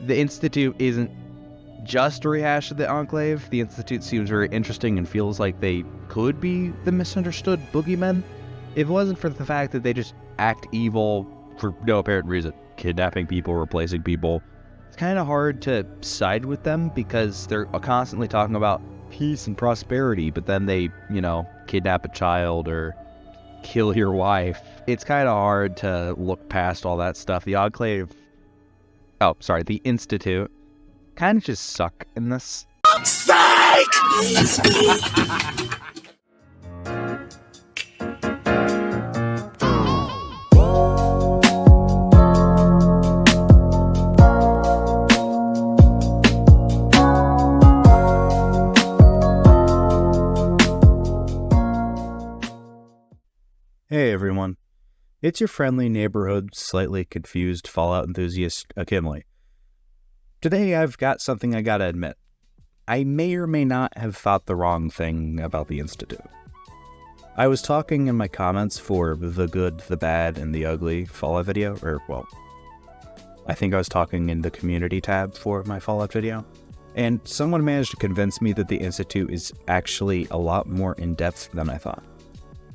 the Institute isn't just a rehash of the Enclave. The Institute seems very interesting and feels like they could be the misunderstood boogeymen if it wasn't for the fact that they just act evil for no apparent reason. Kidnapping people, replacing people. It's kind of hard to side with them because they're constantly talking about peace and prosperity, but then they, kidnap a child or kill your wife. It's kind of hard to look past all that stuff. The Institute kind of just suck in this. Psych! Hey everyone, it's your friendly neighborhood, slightly confused Fallout enthusiast, Akimli. Today I've got something I gotta admit. I may or may not have thought the wrong thing about the Institute. I was talking in my comments for the good, the bad, and the ugly Fallout video, I think I was talking in the community tab for my Fallout video, and someone managed to convince me that the Institute is actually a lot more in-depth than I thought.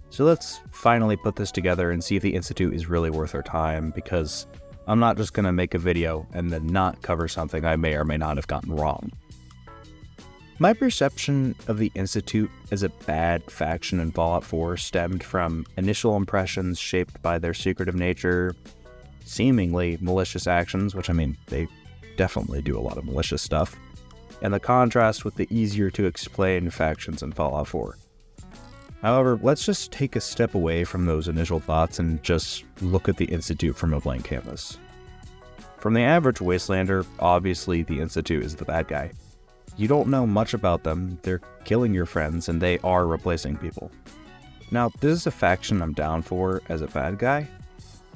So let's finally put this together and see if the Institute is really worth our time, because I'm not just going to make a video and then not cover something I may or may not have gotten wrong. My perception of the Institute as a bad faction in Fallout 4 stemmed from initial impressions shaped by their secretive nature, seemingly malicious actions, which they definitely do a lot of malicious stuff, and the contrast with the easier to explain factions in Fallout 4. However, let's just take a step away from those initial thoughts and just look at the Institute from a blank canvas. From the average Wastelander, obviously the Institute is the bad guy. You don't know much about them, they're killing your friends, and they are replacing people. Now, this is a faction I'm down for as a bad guy,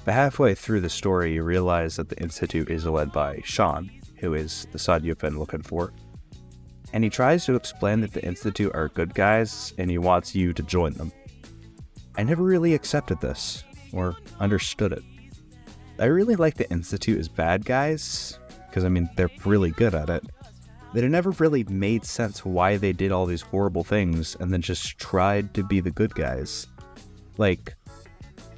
but halfway through the story you realize that the Institute is led by Shaun, who is the son you've been looking for. And he tries to explain that the Institute are good guys, and he wants you to join them. I never really accepted this, or understood it. I really like the Institute as bad guys, because they're really good at it. But it never really made sense why they did all these horrible things, and then just tried to be the good guys. It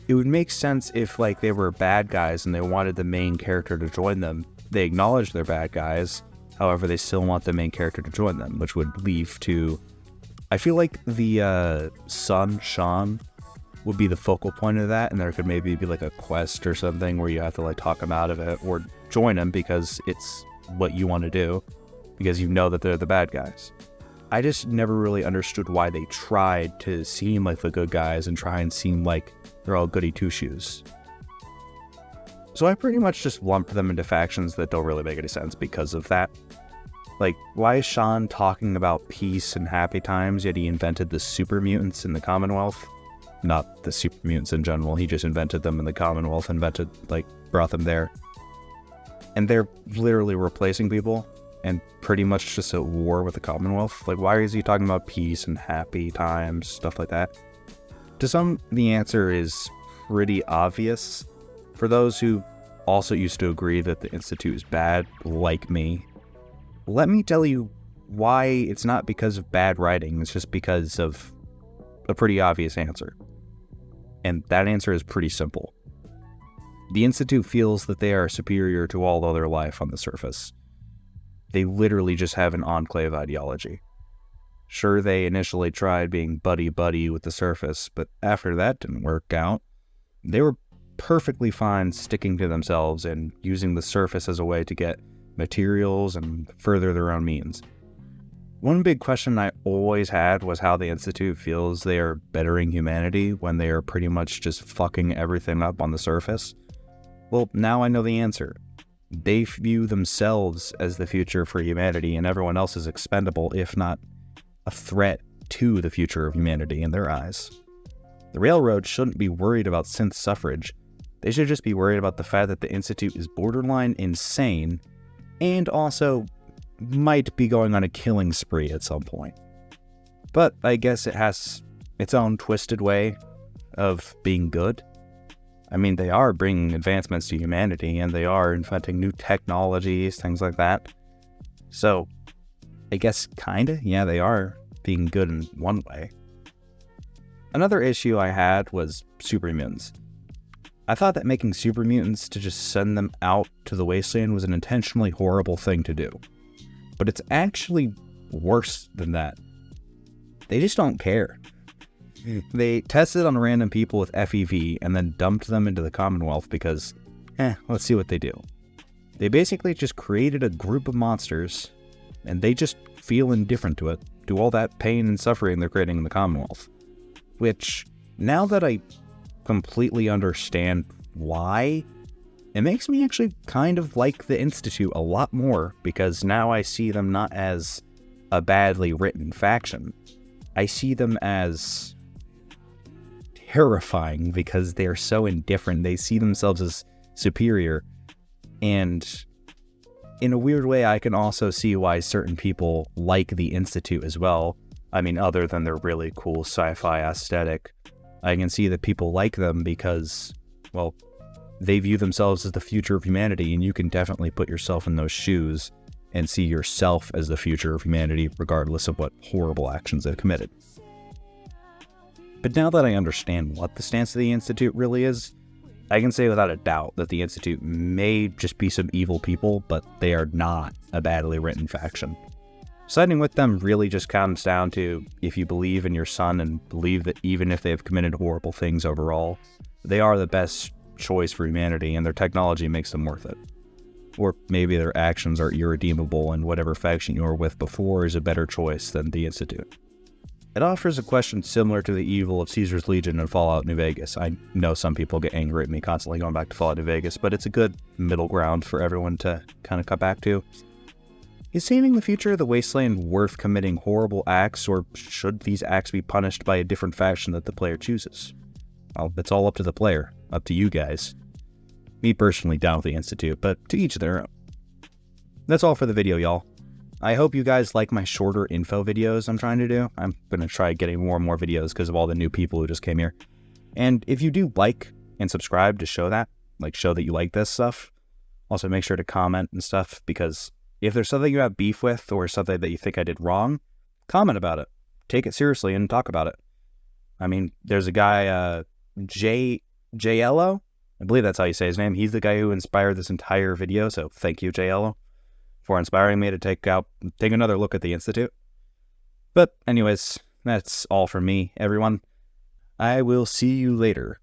would make sense if, they were bad guys and they wanted the main character to join them. They acknowledge they're bad guys, however, they still want the main character to join them, which would lead to... I feel like the son, Shaun, would be the focal point of that, and there could maybe be a quest or something where you have to talk him out of it, or join him because it's what you want to do, because you know that they're the bad guys. I just never really understood why they tried to seem like the good guys and try and seem like they're all goody two-shoes. So I pretty much just lump them into factions that don't really make any sense because of that. Why is Shaun talking about peace and happy times, yet he invented the super mutants in the Commonwealth? Not the super mutants in general, he just invented them in the Commonwealth, brought them there. And they're literally replacing people, and pretty much just at war with the Commonwealth. Why is he talking about peace and happy times, stuff like that? To some, the answer is pretty obvious. For those who also used to agree that the Institute is bad, like me, let me tell you why it's not because of bad writing, it's just because of a pretty obvious answer. And that answer is pretty simple. The Institute feels that they are superior to all other life on the surface. They literally just have an enclave ideology. Sure, they initially tried being buddy-buddy with the surface, but after that didn't work out, they were perfectly fine sticking to themselves and using the surface as a way to get materials and further their own means. One big question I always had was how the Institute feels they are bettering humanity when they are pretty much just fucking everything up on the surface. Well, now I know the answer. They view themselves as the future for humanity, and everyone else is expendable, if not a threat to the future of humanity in their eyes. The Railroad shouldn't be worried about synth suffrage. They should just be worried about the fact that the Institute is borderline insane and also might be going on a killing spree at some point. But I guess it has its own twisted way of being good. I mean, they are bringing advancements to humanity, and they are inventing new technologies, things like that. So, I guess kinda, yeah, they are being good in one way. Another issue I had was super mutants. I thought that making super mutants to just send them out to the wasteland was an intentionally horrible thing to do. But it's actually worse than that. They just don't care. They tested on random people with FEV and then dumped them into the Commonwealth because, let's see what they do. They basically just created a group of monsters, and they just feel indifferent to it, to all that pain and suffering they're creating in the Commonwealth. Which, now that I completely understand why, it makes me actually kind of like the Institute a lot more, because now I see them not as a badly written faction. I see them as terrifying because they're so indifferent. They see themselves as superior, and in a weird way, I can also see why certain people like the Institute as well. I mean, other than their really cool sci-fi aesthetic, I can see that people like them because, well, they view themselves as the future of humanity, and you can definitely put yourself in those shoes and see yourself as the future of humanity, regardless of what horrible actions they've committed. But now that I understand what the stance of the Institute really is, I can say without a doubt that the Institute may just be some evil people, but they are not a badly written faction. Siding with them really just comes down to if you believe in your son and believe that even if they have committed horrible things overall, they are the best choice for humanity and their technology makes them worth it. Or maybe their actions are irredeemable and whatever faction you were with before is a better choice than the Institute. It offers a question similar to the evil of Caesar's Legion in Fallout New Vegas. I know some people get angry at me constantly going back to Fallout New Vegas, but it's a good middle ground for everyone to kind of cut back to. Is saving the future of the wasteland worth committing horrible acts, or should these acts be punished by a different faction that the player chooses? Well, it's all up to the player, up to you guys. Me personally down with the Institute, but to each their own. That's all for the video, y'all. I hope you guys like my shorter info videos I'm trying to do. I'm going to try getting more and more videos because of all the new people who just came here. And if you do like and subscribe to show that, show that you like this stuff, also make sure to comment and stuff, because if there's something you have beef with or something that you think I did wrong, comment about it. Take it seriously and talk about it. I mean, there's a guy, J-Ello, I believe that's how you say his name. He's the guy who inspired this entire video, so thank you, J-Ello, for inspiring me to take another look at the Institute. But anyways, that's all from me, everyone. I will see you later.